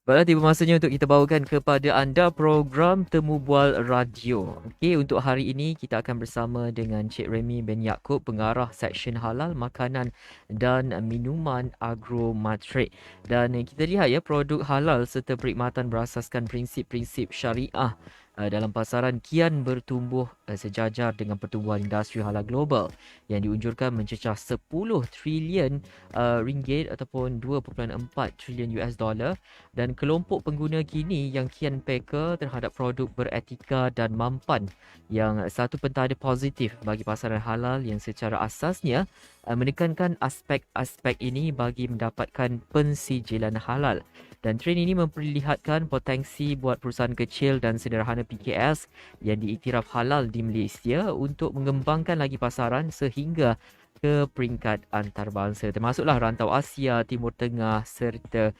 Baiklah, tiba masanya untuk kita bawakan kepada anda program Temu Bual Radio. Okey, untuk hari ini kita akan bersama dengan Cik Remy bin Yaakob, pengarah Seksyen Halal Makanan dan Minuman Agromatrik. Dan kita lihat ya, produk halal serta perkhidmatan berasaskan prinsip-prinsip syariah dalam pasaran kian bertumbuh sejajar dengan pertumbuhan industri halal global yang diunjurkan mencecah 10 trilion ringgit ataupun 2.4 trilion US dollar, dan kelompok pengguna kini yang kian peka terhadap produk beretika dan mampan yang satu pentanda positif bagi pasaran halal yang secara asasnya menekankan aspek-aspek ini bagi mendapatkan pensijilan halal. Dan trend ini memperlihatkan potensi buat perusahaan kecil dan sederhana PKS yang diiktiraf halal di Malaysia untuk mengembangkan lagi pasaran sehingga ke peringkat antarabangsa, termasuklah rantau Asia, Timur Tengah serta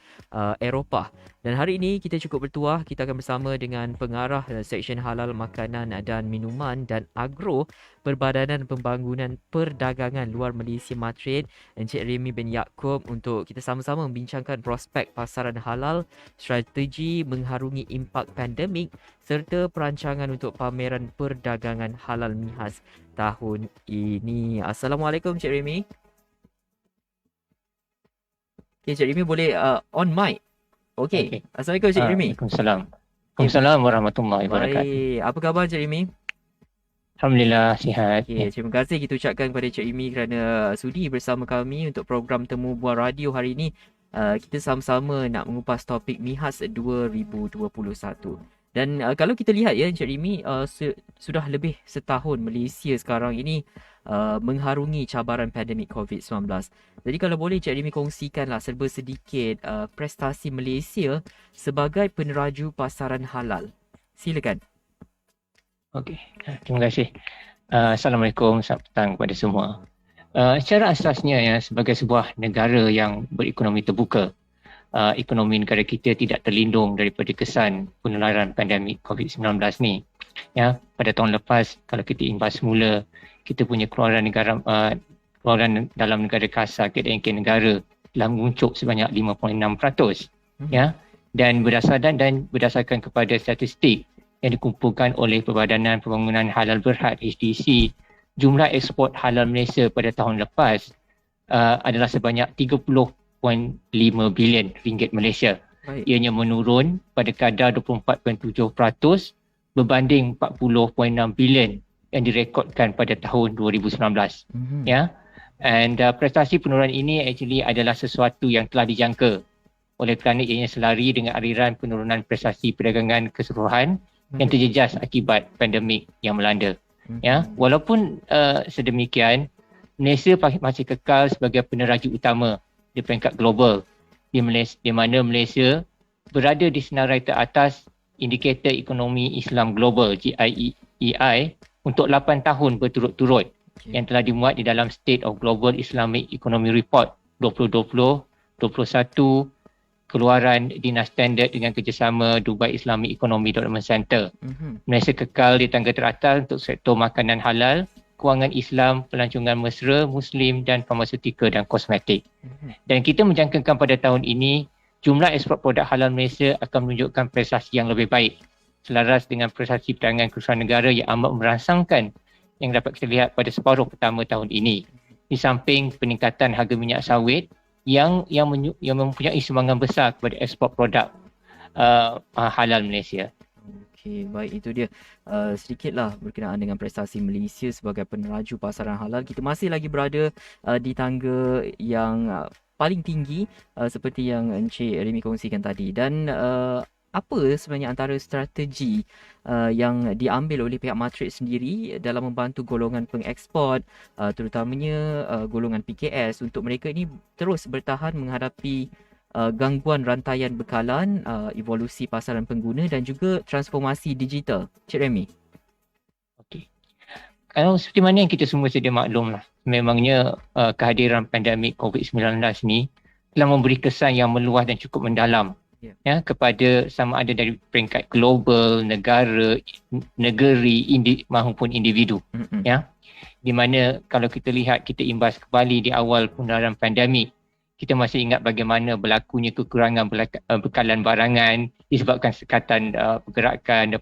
Eropah. Dan hari ini kita cukup bertuah, kita akan bersama dengan pengarah Seksyen Halal Makanan dan Minuman dan Agro Perbadanan Pembangunan Perdagangan Luar Malaysia Matrade, Encik Remy bin Yaakob, untuk kita sama-sama membincangkan prospek pasaran halal, strategi mengharungi impak pandemik serta perancangan untuk pameran perdagangan halal MIHAS tahun ini. Assalamualaikum Cik Remy. Okay, Cik Remy boleh on mic. Okay. Assalamualaikum Cik Remy. Waalaikumsalam. Waalaikumsalam warahmatullahi wabarakatuh. Baik. Apa khabar Cik Remy? Alhamdulillah sihat. Okay, terima kasih kita ucapkan kepada Cik Remy kerana sudi bersama kami untuk program Temu Bual Radio hari ini. Kita sama-sama nak mengupas topik MIHAS 2021. Dan kalau kita lihat ya Encik Remy, sudah lebih setahun Malaysia sekarang ini mengharungi cabaran pandemik COVID-19. Jadi kalau boleh Encik Remy kongsikanlah serba sedikit prestasi Malaysia sebagai peneraju pasaran halal. Silakan. Okey, terima kasih. Assalamualaikum, selamat petang kepada semua. Secara asasnya ya, sebagai sebuah negara yang berekonomi terbuka, ekonomi negara kita tidak terlindung daripada kesan penularan pandemik COVID-19 ni. Ya, pada tahun lepas kalau kita imbas semula, kita punya keluaran dalam negara kasar keadaan negara telah menguncuk sebanyak 5.6%. Ya, dan berdasarkan kepada statistik yang dikumpulkan oleh Perbadanan Pembangunan Halal Berhad HDC, jumlah ekspor halal Malaysia pada tahun lepas adalah sebanyak 30.5 bilion ringgit Malaysia. Baik. Ianya menurun pada kadar 24.7% berbanding 40.6 bilion yang direkodkan pada tahun 2019. Ya. And prestasi penurunan ini actually adalah sesuatu yang telah dijangka oleh kerana ianya selari dengan aliran penurunan prestasi perdagangan keseluruhan yang terjejas akibat pandemik yang melanda. Ya, walaupun sedemikian, Malaysia masih kekal sebagai peneraju utama di peringkat global, di mana Malaysia berada di senarai teratas indikator ekonomi Islam global GIEI untuk 8 tahun berturut-turut yang telah dimuat di dalam State of Global Islamic Economy Report 2020-21, keluaran Dinas Standard dengan kerjasama Dubai Islamic Economy Development Center. Malaysia kekal di tangga teratas untuk sektor makanan halal, kewangan Islam, pelancongan mesra, Muslim dan farmaseutika dan kosmetik. Dan kita menjangkakan pada tahun ini, jumlah ekspor produk halal Malaysia akan menunjukkan prestasi yang lebih baik, selaras dengan prestasi perdagangan keseluruhan negara yang amat merangsangkan yang dapat kita lihat pada separuh pertama tahun ini. Di samping peningkatan harga minyak sawit yang mempunyai sumbangan besar kepada ekspor produk halal Malaysia. Okey, baik, itu dia sedikitlah berkenaan dengan prestasi Malaysia sebagai peneraju pasaran halal. Kita masih lagi berada di tangga yang paling tinggi seperti yang Encik Remy kongsikan tadi. Dan apa sebenarnya antara strategi yang diambil oleh pihak Matrade sendiri dalam membantu golongan pengeksport, terutamanya golongan PKS, untuk mereka ini terus bertahan menghadapi gangguan rantaian bekalan, evolusi pasaran pengguna dan juga transformasi digital. Cik Remy. Okey. Kalau seperti mana yang kita semua sedia maklumlah, memangnya kehadiran pandemik COVID-19 ni telah memberi kesan yang meluas dan cukup mendalam ya, kepada sama ada dari peringkat global, negara, negeri, maupun individu. Ya, di mana kalau kita lihat, kita imbas kembali di awal penularan pandemik kita masih ingat bagaimana berlakunya kekurangan bekalan barangan disebabkan sekatan pergerakan dan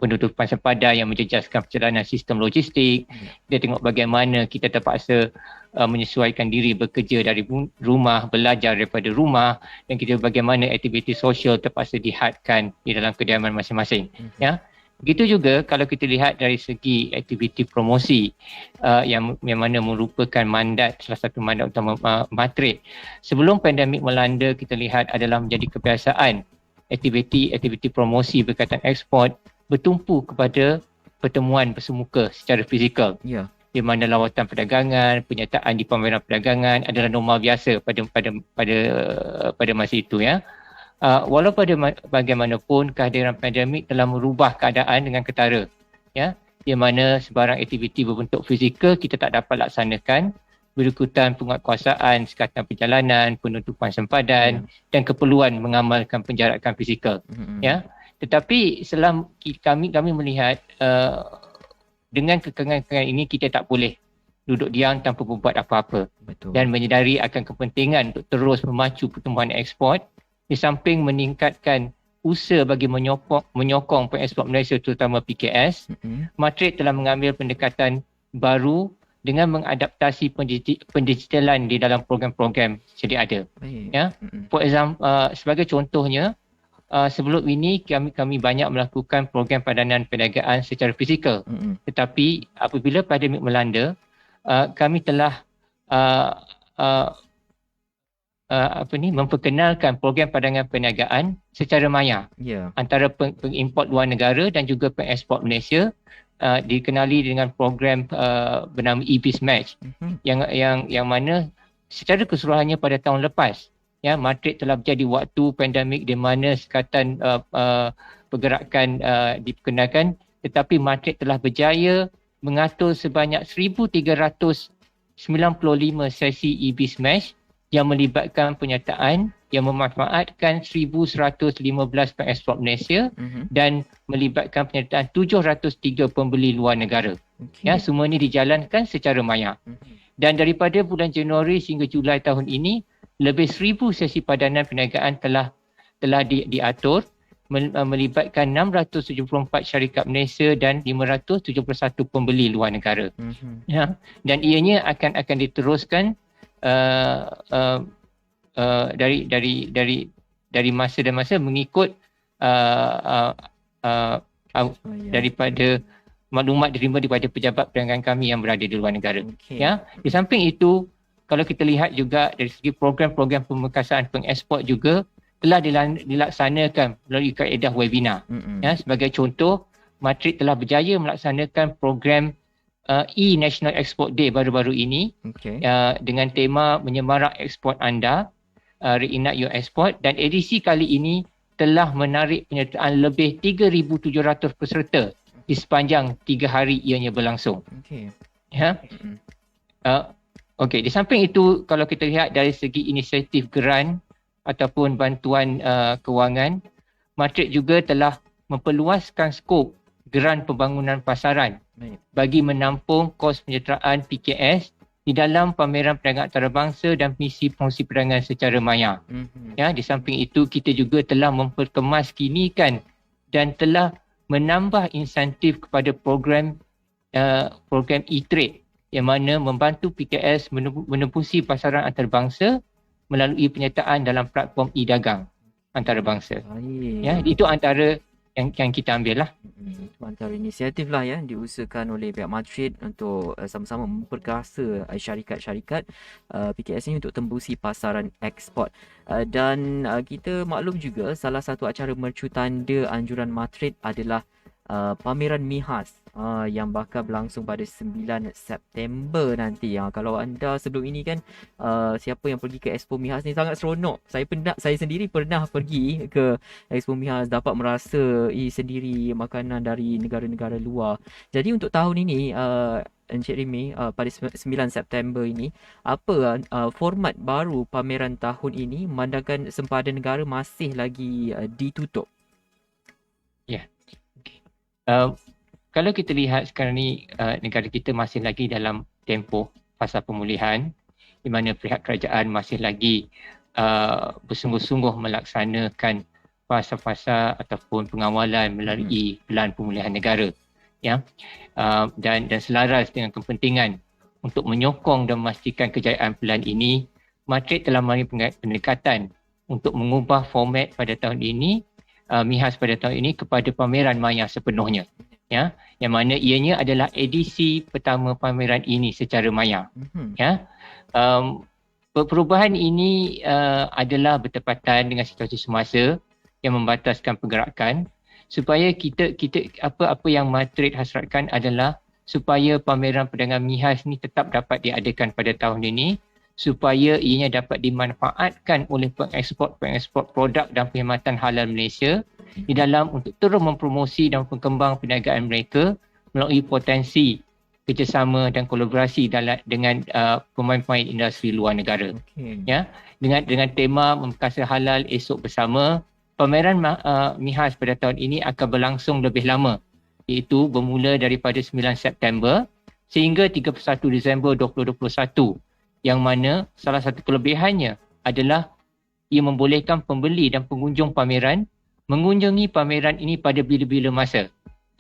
penutupan sempadan yang menjejaskan perjalanan sistem logistik. Kita tengok bagaimana kita terpaksa menyesuaikan diri bekerja dari rumah, belajar daripada rumah, dan kita bagaimana aktiviti sosial terpaksa dihadkan di dalam kediaman masing-masing. Ya. Begitu juga kalau kita lihat dari segi aktiviti promosi yang mana merupakan mandat, salah satu mandat utama Matrik. Sebelum pandemik melanda, kita lihat adalah menjadi kebiasaan aktiviti promosi berkaitan ekspor bertumpu kepada pertemuan bersemuka secara fizikal. Ya. Di mana lawatan perdagangan, penyertaan di pameran perdagangan adalah normal biasa pada masa itu, ya. Walau bagaimanapun kehadiran pandemik telah merubah keadaan dengan ketara, ya, di mana sebarang aktiviti berbentuk fizikal kita tak dapat laksanakan berikutan penguatkuasaan sekatan perjalanan, penutupan sempadan dan keperluan mengamalkan penjarakan fizikal, ya. Tetapi kami melihat dengan kekangan-kekangan ini kita tak boleh duduk diam tanpa berbuat apa-apa. Betul. Dan menyedari akan kepentingan untuk terus memacu pertumbuhan ekspor di samping meningkatkan usaha bagi menyokong pengeksport Malaysia terutama PKS. Matrik telah mengambil pendekatan baru dengan mengadaptasi pendigitalan di dalam program-program sedia ada. Ya. For example, sebagai contohnya, sebelum ini kami banyak melakukan program padanan perniagaan secara fizikal. Tetapi apabila pandemik melanda, kami telah memperkenalkan program padanan perniagaan secara maya antara pengimport luar negara dan juga pengeksport Malaysia, dikenali dengan program bernama eBizMatch, yang mana secara keseluruhannya pada tahun lepas, ya, Matrik telah menjadi waktu pandemik di mana sekatan pergerakan diperkenalkan, tetapi Matrik telah berjaya mengatur sebanyak 1,395 sesi eBizMatch yang melibatkan penyertaan yang memanfaatkan 1,115 pengeksport Malaysia dan melibatkan penyertaan 703 pembeli luar negara. Ya, semua ini dijalankan secara maya. Dan daripada bulan Januari hingga Julai tahun ini, lebih 1,000 sesi padanan perniagaan telah diatur, melibatkan 674 syarikat Malaysia dan 571 pembeli luar negara. Ya, dan ianya akan diteruskan dari masa dan masa mengikut daripada maklumat diterima daripada pejabat perniagaan kami yang berada di luar negara. Ya, di samping itu, kalau kita lihat juga dari segi program-program pemekasan pengeksport juga telah dilaksanakan melalui kaedah webinar. Ya, sebagai contoh, Matrik telah berjaya melaksanakan program E-National Export Day baru-baru ini, dengan tema menyemarak ekspor anda, reignite your export, dan edisi kali ini telah menarik penyertaan lebih 3,700 peserta di sepanjang 3 hari ianya berlangsung. Ya. Di samping itu, kalau kita lihat dari segi inisiatif geran ataupun bantuan kewangan, Matrik juga telah memperluaskan skop geran pembangunan pasaran bagi menampung kos penyertaan PKS di dalam pameran perniagaan antarabangsa dan misi promosi perdagangan secara maya. Ya, di samping itu kita juga telah memperkemaskinikan dan telah menambah insentif kepada program e-trade yang mana membantu PKS menembusi pasaran antarabangsa melalui penyertaan dalam platform e-dagang antarabangsa. Ya, itu antara yang kita ambil lah. Itu antara inisiatif lah ya diusahakan oleh pihak Matrik untuk sama-sama memperkasa syarikat-syarikat PKS ini untuk tembusi pasaran ekspor. Dan kita maklum juga salah satu acara mercu tanda anjuran Matrik adalah pameran MIHAS yang bakal berlangsung pada 9 September nanti. Kalau anda sebelum ini kan siapa yang pergi ke Expo MIHAS ni sangat seronok. Saya sendiri pernah pergi ke Expo MIHAS, dapat merasa sendiri makanan dari negara-negara luar. Jadi untuk tahun ini Encik Remy, pada 9 September ini, apa format baru pameran tahun ini memandangkan sempadan negara masih lagi ditutup? Ya. Kalau kita lihat sekarang ni negara kita masih lagi dalam tempoh fasa pemulihan, di mana pihak kerajaan masih lagi bersungguh-sungguh melaksanakan fasa-fasa ataupun pengawalan melalui Pelan Pemulihan Negara, ya, dan selaras dengan kepentingan untuk menyokong dan memastikan kejayaan pelan ini. Matrix telah mengambil pendekatan untuk mengubah format pada tahun ini, MIHAS pada tahun ini, kepada pameran maya sepenuhnya, ya, yang mana ianya adalah edisi pertama pameran ini secara maya, ya. Perubahan ini adalah bertepatan dengan situasi semasa yang membataskan pergerakan, supaya kita apa yang Matrix hasratkan adalah supaya pameran perdagangan MIHAS ni tetap dapat diadakan pada tahun ini, supaya ianya dapat dimanfaatkan oleh pengeksport produk dan perkhidmatan halal Malaysia di dalam untuk terus mempromosi dan mengembang perniagaan mereka melalui potensi kerjasama dan kolaborasi dengan pemain-pemain industri luar negara. Ya, dengan tema Memperkasa Halal Esok Bersama, pameran MIHAS pada tahun ini akan berlangsung lebih lama, iaitu bermula daripada 9 September sehingga 31 Disember 2021, yang mana salah satu kelebihannya adalah ia membolehkan pembeli dan pengunjung pameran mengunjungi pameran ini pada bila-bila masa,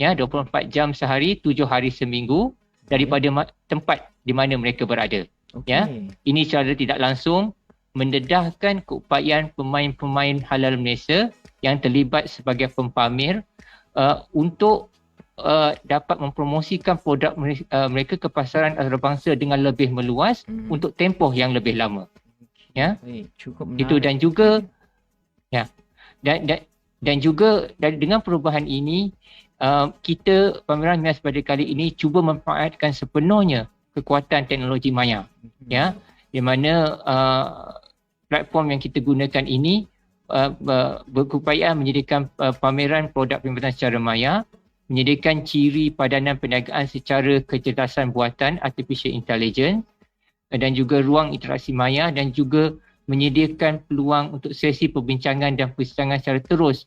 ya, 24 jam sehari, 7 hari seminggu daripada tempat di mana mereka berada. Ya, ini secara tidak langsung mendedahkan keupayaan pemain-pemain halal Malaysia yang terlibat sebagai pempamer untuk dapat mempromosikan produk mereka ke pasaran antarabangsa dengan lebih meluas untuk tempoh yang lebih lama. Ya, cukup menarik. Itu, dan juga ya, dan juga dengan perubahan ini kita pameran MIHAS pada kali ini cuba memanfaatkan sepenuhnya kekuatan teknologi maya, ya, di mana platform yang kita gunakan ini berupaya menyediakan pameran produk perkhidmatan secara maya, menyediakan ciri padanan perniagaan secara kecerdasan buatan artificial intelligence, dan juga ruang interaksi maya, dan juga menyediakan peluang untuk sesi perbincangan dan persidangan secara terus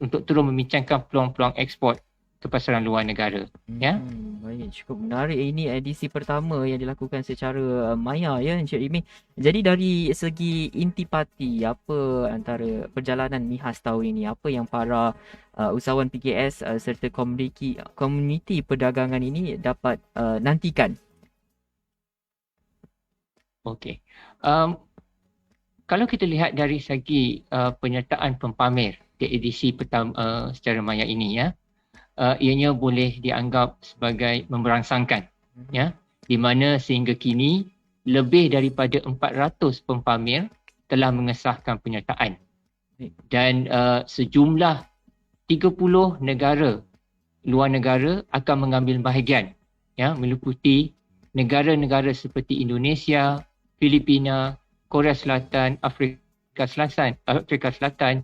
untuk terus membincangkan peluang-peluang ekspor ke pasaran luar negara. Ya. Baik, cukup menarik. Ini edisi pertama yang dilakukan secara maya, ya, Encik Remy. Jadi dari segi intipati, apa antara perjalanan MIHAS tahun ini, apa yang para usahawan PKS serta komuniti perdagangan ini dapat nantikan? Okey. Kalau kita lihat dari segi penyertaan pempamer di edisi pertama secara maya ini, ya, ianya boleh dianggap sebagai memberangsangkan, ya, di mana sehingga kini lebih daripada 400 pempamer telah mengesahkan penyertaan, dan sejumlah 30 negara luar negara akan mengambil bahagian, ya, meliputi negara-negara seperti Indonesia, Filipina, Korea Selatan, Afrika Selatan,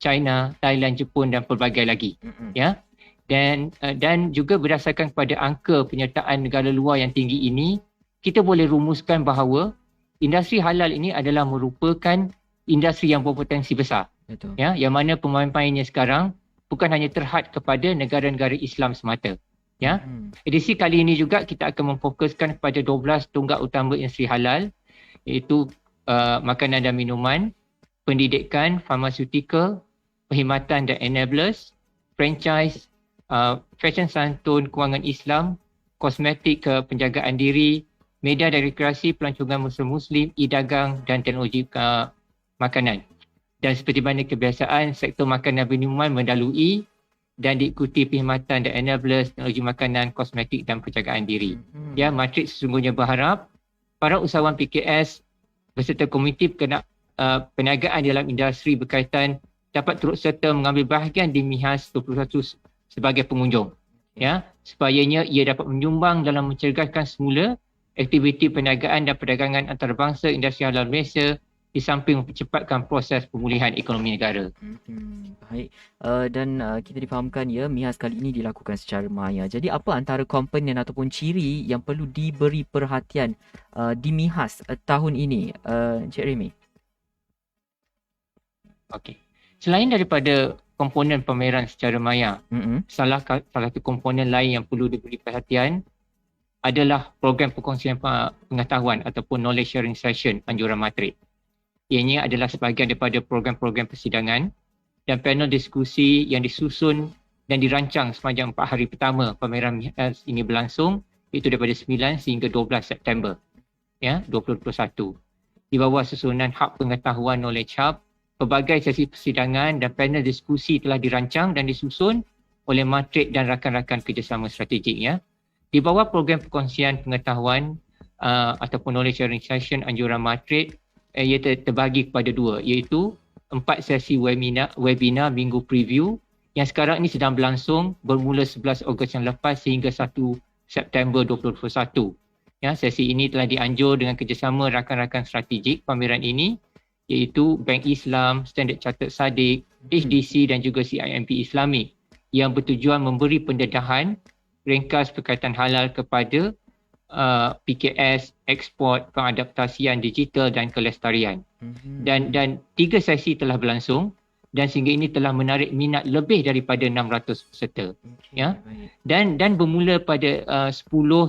China, Thailand, Jepun dan pelbagai lagi, ya. Dan juga berdasarkan kepada angka penyertaan negara luar yang tinggi ini, kita boleh rumuskan bahawa industri halal ini adalah merupakan industri yang berpotensi besar. Betul. Ya, yang mana pemain-pemainnya sekarang bukan hanya terhad kepada negara-negara Islam semata. Ya. Edisi kali ini juga kita akan memfokuskan kepada 12 tonggak utama industri halal, iaitu makanan dan minuman, pendidikan, farmaseutical, perkhidmatan dan enablers, franchise, fashion santun, kewangan Islam, kosmetik, penjagaan diri, media dan rekreasi, pelancongan Muslim, e-dagang dan teknologi makanan. Dan seperti mana kebiasaan, sektor makanan dan minuman mendalui dan diikuti perkhidmatan dan enablers, teknologi makanan, kosmetik dan penjagaan diri. Ya, Matrix sesungguhnya berharap para usahawan PKS beserta komuniti perniagaan dalam industri berkaitan dapat turut serta mengambil bahagian di MIHAS 21 sebagai pengunjung, ya, supayanya ia dapat menyumbang dalam mencerdaskan semula aktiviti perniagaan dan perdagangan antarabangsa industri halal Malaysia, di samping mempercepatkan proses pemulihan ekonomi negara. Baik, dan kita difahamkan, ya, MIHAS kali ini dilakukan secara maya. Jadi apa antara komponen ataupun ciri yang perlu diberi perhatian di MIHAS tahun ini, Encik Remy? Okey. Selain daripada komponen pameran secara maya, salah satu komponen lain yang perlu diberi perhatian adalah program perkongsian pengetahuan ataupun knowledge sharing session anjuran Madrid. Ianya adalah sebahagian daripada program-program persidangan dan panel diskusi yang disusun dan dirancang sepanjang 4 hari pertama pameran MIHAS ini berlangsung, iaitu daripada 9 sehingga 12 September 2021. Di bawah susunan Hub Pengetahuan Knowledge Hub, pelbagai sesi persidangan dan panel diskusi telah dirancang dan disusun oleh Madrid dan rakan-rakan kerjasama strategik. Di bawah program perkongsian pengetahuan ataupun knowledge sharing session anjuran Madrid, ia terbagi kepada 2, iaitu 4 sesi webinar minggu preview yang sekarang ini sedang berlangsung bermula 11 Ogos yang lepas sehingga 1 September 2021. Sesi ini telah dianjur dengan kerjasama rakan-rakan strategik pameran ini, iaitu Bank Islam, Standard Chartered SADC, HDC dan juga CIMB Islamic, yang bertujuan memberi pendedahan ringkas berkaitan halal kepada PKS, ekspor, pengadaptasian digital dan kelestarian. Dan 3 sesi telah berlangsung dan sehingga ini telah menarik minat lebih daripada 600 peserta. Dan bermula pada 10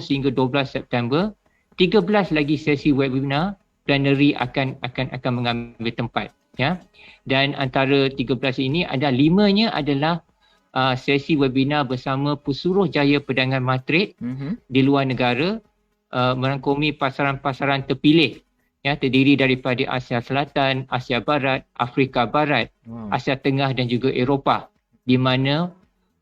sehingga 12 September, 13 lagi sesi webinar plenary akan mengambil tempat. Dan antara 13 ini ada 5-nya adalah sesi webinar bersama Pesuruhjaya Perdagangan Madrid di luar negara, merangkumi pasaran-pasaran terpilih terdiri daripada Asia Selatan, Asia Barat, Afrika Barat, Asia Tengah dan juga Eropah, di mana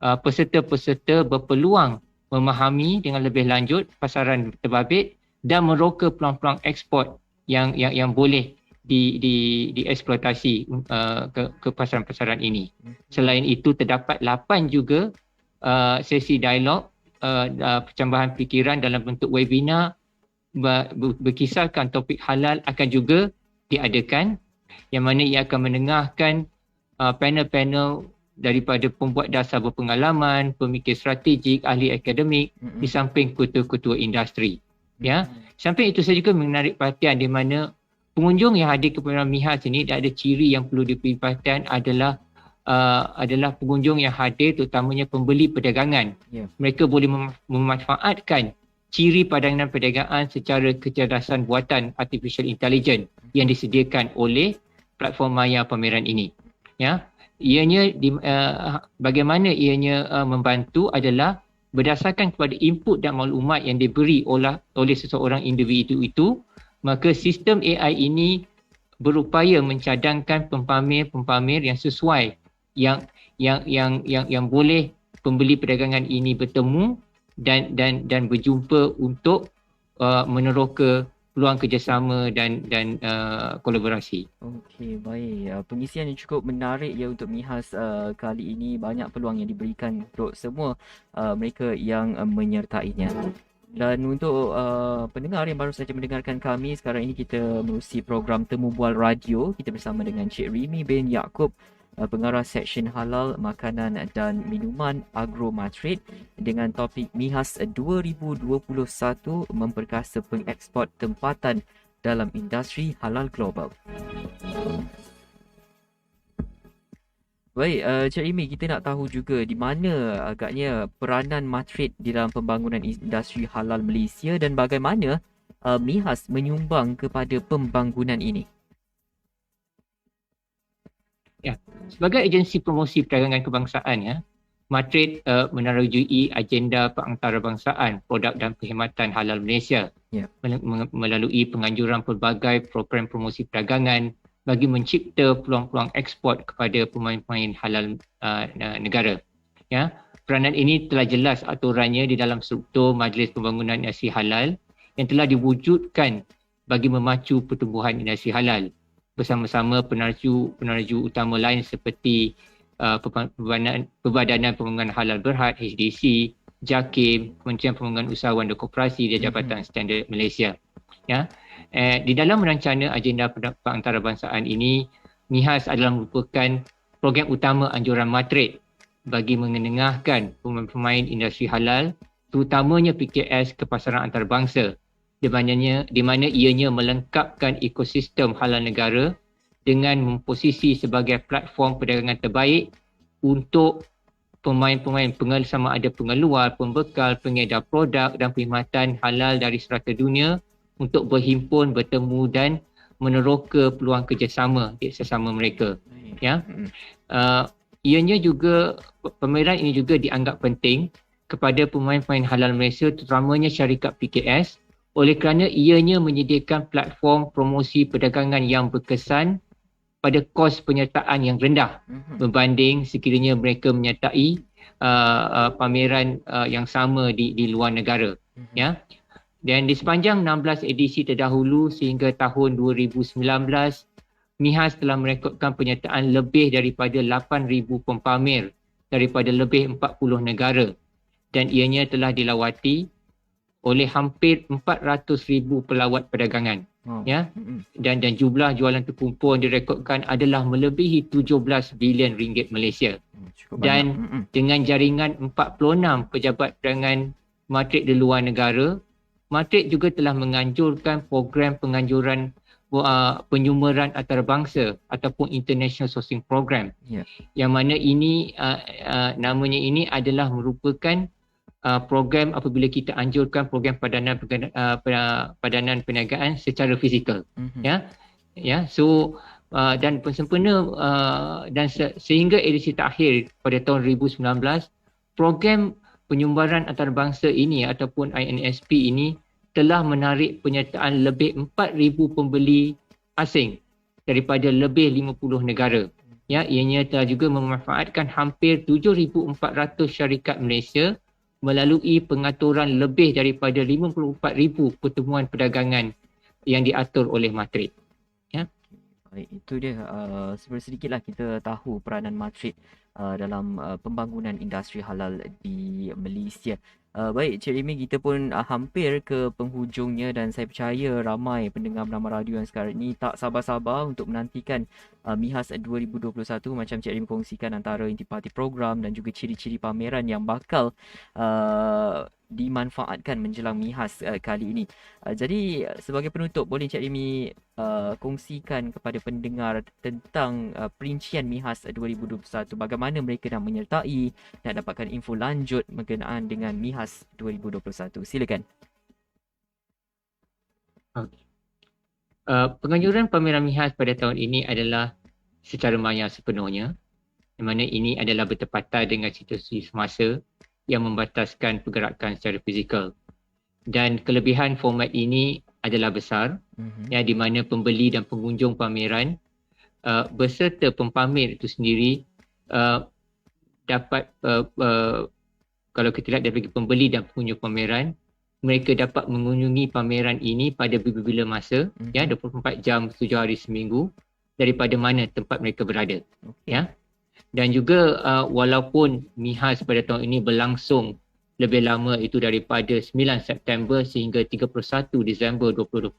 peserta-peserta berpeluang memahami dengan lebih lanjut pasaran terbabit dan meroka peluang-peluang ekspor yang boleh dieksploitasi ke pasaran-pasaran ini. Selain itu terdapat 8 juga sesi dialog percambahan fikiran dalam bentuk webinar berkisarkan topik halal akan juga diadakan, yang mana ia akan menengahkan panel-panel daripada pembuat dasar berpengalaman, pemikir strategik, ahli akademik di samping ketua-ketua industri. Samping itu saya juga menarik perhatian di mana pengunjung yang hadir ke pameran MIHAS ini ada ciri yang perlu diberi perhatian adalah pengunjung yang hadir terutamanya pembeli perdagangan. Mereka boleh memanfaatkan ciri padanan perdagangan secara kecerdasan buatan artificial intelligence yang disediakan oleh platform maya pameran ini. Ianya bagaimana ianya membantu adalah berdasarkan kepada input dan maklumat yang diberi oleh seseorang individu itu, maka sistem AI ini berupaya mencadangkan pempamer yang sesuai yang boleh pembeli perdagangan ini bertemu dan berjumpa untuk meneroka peluang kerjasama dan kolaborasi. Okey, baik. Pengisian yang cukup menarik untuk MIHAS kali ini. Banyak peluang yang diberikan untuk semua mereka yang menyertainya. Dan untuk pendengar yang baru saja mendengarkan kami, sekarang ini kita menerusi program Temu Bual Radio. Kita bersama dengan Cik Remy bin Yaakob, pengarah Seksyen Halal, Makanan dan Minuman Agro Madrid, dengan topik MIHAS 2021 memperkasa pengeksport tempatan dalam industri halal global. Baik, Cik Remy, kita nak tahu juga di mana agaknya peranan Madrid di dalam pembangunan industri halal Malaysia dan bagaimana MIHAS menyumbang kepada pembangunan ini. Sebagai agensi promosi perdagangan kebangsaan, Madrid menerujui agenda pengantarbangsaan produk dan perkhidmatan halal Malaysia melalui penganjuran pelbagai program promosi perdagangan bagi mencipta peluang-peluang ekspor kepada pemain-pemain halal negara. Peranan ini telah jelas aturannya di dalam struktur Majlis Pembangunan Industri Halal yang telah diwujudkan bagi memacu pertumbuhan industri halal bersama-sama peneraju utama lain seperti Perbadanan Pembangunan Halal Berhad, HDC, JAKIM, Kementerian Pembangunan Usahawan dan Koperasi dan Jabatan Standard Malaysia. Di dalam merancana agenda pengantarbangsaan ini, MIHAS adalah merupakan program utama anjuran Madrid bagi mengenengahkan pemain industri halal, terutamanya PKS ke pasaran antarabangsa, di mana ianya melengkapkan ekosistem halal negara dengan memposisi sebagai platform perdagangan terbaik untuk pemain-pemain sama ada pengeluar, pembekal, pengedar produk dan perkhidmatan halal dari serata dunia untuk berhimpun, bertemu dan meneroka peluang kerjasama di sesama mereka. Ya, ianya juga pameran ini juga dianggap penting kepada pemain-pemain halal Malaysia, terutamanya syarikat PKS, oleh kerana ianya menyediakan platform promosi perdagangan yang berkesan pada kos penyertaan yang rendah berbanding sekiranya mereka menyertai pameran yang sama di luar negara. Ya. Dan di sepanjang 16 edisi terdahulu sehingga tahun 2019, MIHAS telah merekodkan penyertaan lebih daripada 8,000 pempamer daripada lebih 40 negara dan ianya telah dilawati oleh hampir 400,000 pelawat perdagangan. Ya, dan jumlah jualan terkumpul yang direkodkan adalah melebihi 17 bilion ringgit Malaysia. Dan dengan jaringan 46 pejabat perdagangan matrik di luar negara, matrik juga telah menganjurkan program penganjuran penyumeran antarabangsa ataupun International Sourcing Program. Yang mana ini namanya ini adalah merupakan program apabila kita anjurkan program padanan perniagaan secara fizikal. So dan sempena dan sehingga edisi terakhir pada tahun 2019, program penyumbaran antarabangsa ini ataupun INSP ini telah menarik penyertaan lebih 4,000 pembeli asing daripada lebih 50 negara. Ya, ianya telah juga memanfaatkan hampir 7,400 syarikat Malaysia melalui pengaturan lebih daripada 54,000 pertemuan perdagangan yang diatur oleh matrik. Ya. Baik, itu dia sedikitlah kita tahu peranan matrik dalam pembangunan industri halal di Malaysia. Baik, Cik Remy, kita pun hampir ke penghujungnya dan saya percaya ramai pendengar Bernama Radio yang sekarang ini tak sabar-sabar untuk menantikan MIHAS 2021 macam Cik Remy kongsikan antara intipati program dan juga ciri-ciri pameran yang bakal dimanfaatkan menjelang MIHAS kali ini. Jadi sebagai penutup, boleh Cik Remy kongsikan kepada pendengar tentang perincian MIHAS 2021, bagaimana mereka nak menyertai dan dapatkan info lanjut berkenaan dengan MIHAS 2021. Silakan. Penganjuran pameran MIHAS pada tahun ini adalah secara maya sepenuhnya, di mana ini adalah bertepatan dengan situasi semasa yang membataskan pergerakan secara fizikal. Dan kelebihan format ini adalah besar, ya, di mana pembeli dan pengunjung pameran beserta pempamer itu sendiri dapat, kalau kita lihat dari segi pembeli dan pengunjung pameran, mereka dapat mengunjungi pameran ini pada bila-bila masa, ya, 24 jam 7 hari seminggu daripada mana tempat mereka berada. Ya. Dan juga walaupun MIHAS pada tahun ini berlangsung lebih lama, itu daripada 9 September sehingga 31 Disember 2021,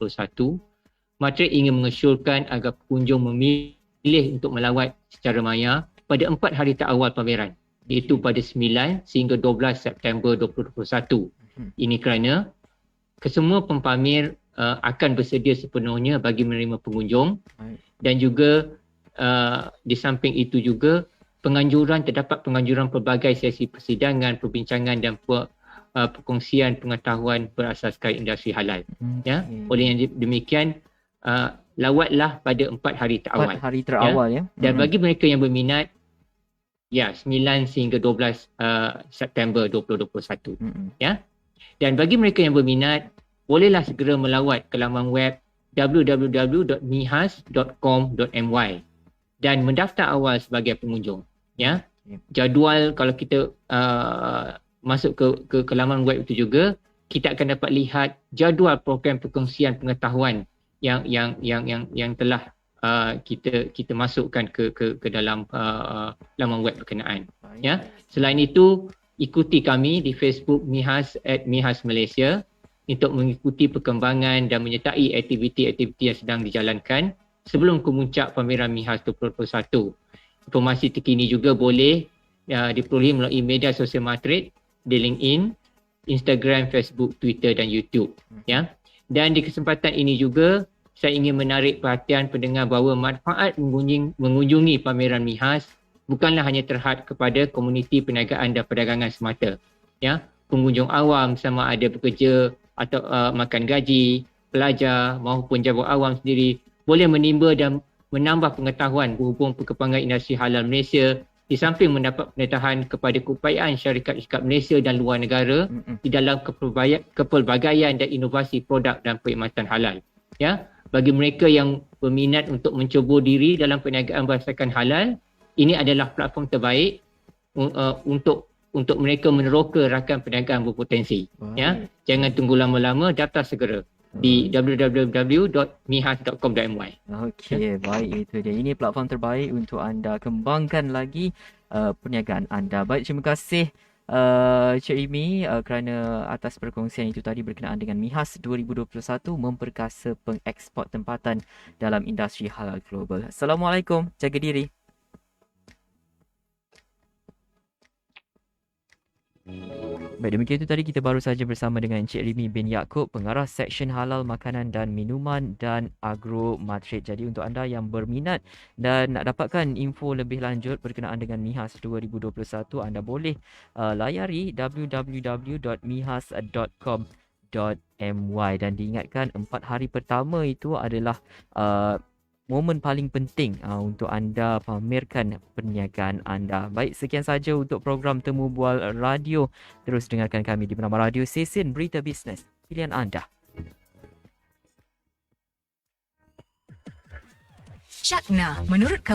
matrik ingin mengesyorkan agar pengunjung memilih untuk melawat secara maya pada 4 hari terawal pameran, iaitu pada 9 sehingga 12 September 2021. Ini kerana kesemua pempamer akan bersedia sepenuhnya bagi menerima pengunjung, dan juga di samping itu juga terdapat penganjuran pelbagai sesi persidangan, perbincangan dan perkongsian pengetahuan berasaskan industri halal. Ya, oleh yang demikian lawatlah pada 4 hari terawal. 4 hari terawal, ya. Dan bagi mereka yang berminat, ya, 9 sehingga 12 September 2021. Ya. Dan bagi mereka yang berminat, bolehlah segera melawat ke laman web www.mihas.com.my dan mendaftar awal sebagai pengunjung. Ya. Jadual, kalau kita masuk ke laman web itu juga, kita akan dapat lihat jadual program perkongsian pengetahuan yang telah kita masukkan ke dalam laman web berkenaan. Ya. Selain itu, ikuti kami di Facebook MIHAS @MIHAS Malaysia untuk mengikuti perkembangan dan menyertai aktiviti-aktiviti yang sedang dijalankan sebelum kemuncak pameran MIHAS 2021. Informasi terkini juga boleh diperolehi melalui media sosial matrik di LinkedIn, Instagram, Facebook, Twitter dan YouTube. Ya. Dan di kesempatan ini juga saya ingin menarik perhatian pendengar bahawa manfaat mengunjungi pameran MIHAS bukanlah hanya terhad kepada komuniti perniagaan dan perdagangan semata. Ya, pengunjung awam sama ada bekerja atau makan gaji, pelajar maupun jabur awam sendiri boleh menimba dan menambah pengetahuan berhubung perkembangan industri halal Malaysia, di samping mendapat pendedahan kepada keupayaan syarikat-syarikat Malaysia dan luar negara di dalam kepelbagaian dan inovasi produk dan perkhidmatan halal. Ya, bagi mereka yang berminat untuk mencuba diri dalam perniagaan berdasarkan halal, ini adalah platform terbaik untuk mereka meneroka rakan perniagaan berpotensi. Ya, jangan tunggu lama-lama, daftar segera di www.mihas.com.my. Okey, baik, itu dia. Ini platform terbaik untuk anda kembangkan lagi perniagaan anda. Baik, terima kasih Cik Rimi kerana atas perkongsian itu tadi berkenaan dengan MIHAS 2021 memperkasa pengeksport tempatan dalam industri halal global. Assalamualaikum, jaga diri. Baik, demikian itu tadi kita baru saja bersama dengan Encik Rimi bin Yaakob, pengarah Seksyen Halal Makanan dan Minuman dan Agro Matrade. Jadi untuk anda yang berminat dan nak dapatkan info lebih lanjut berkenaan dengan MIHAS 2021, anda boleh layari www.mihas.com.my dan diingatkan 4 hari pertama itu adalah momen paling penting untuk anda pamerkan perniagaan anda. Baik, sekian saja untuk program Temu Bual Radio. Terus dengarkan kami di Bernama Radio Sesin Berita Bisnes Pilihan Anda. Syakna, menurut